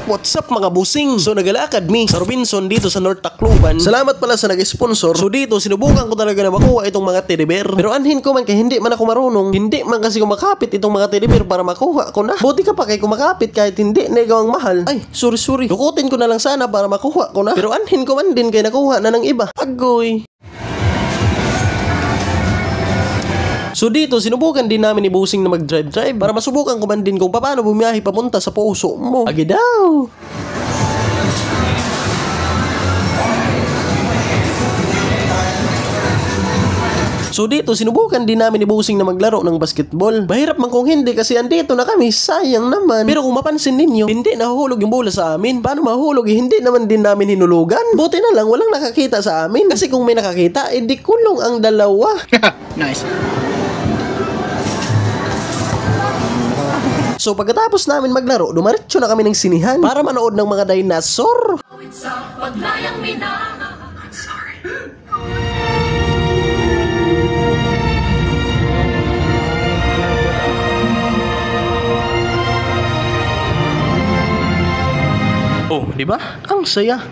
What's up mga busing? So nagalakad mi sa Robinson dito sa North Tacloban. Salamat pala sa nag-sponsor. So dito sinubukan ko talaga na makuha itong mga teddy bear. Pero anhin ko man kay hindi man ako marunong. Hindi man kasi kumakapit itong mga teddy bear para makuha ko na. Buti ka pa kay kumakapit kahit hindi na ikaw ang mahal. Ay, sorry. Dukutin ko na lang sana para makuha ko na. Pero anhin ko man din kay nakuha na ng iba. Agoy. So dito, sinubukan din namin ni Busing na mag-drive para masubukan ko man din kung paano bumiyahe papunta sa puso mo. Agi daw! So dito, sinubukan din namin ni Busing na maglaro ng basketball. Mahirap man kung hindi kasi andito na kami, sayang naman. Pero kung mapansin ninyo, hindi nahuhulog yung bola sa amin. Paano mahulog? Hindi naman din namin hinulugan. Buti na lang, walang nakakita sa amin. Kasi kung may nakakita, edi kulong ang dalawa. Nice. So pagkatapos namin maglaro, dumaretso na kami ng sinihan para manood ng mga dinosaur. Oh, di ba? Ang saya.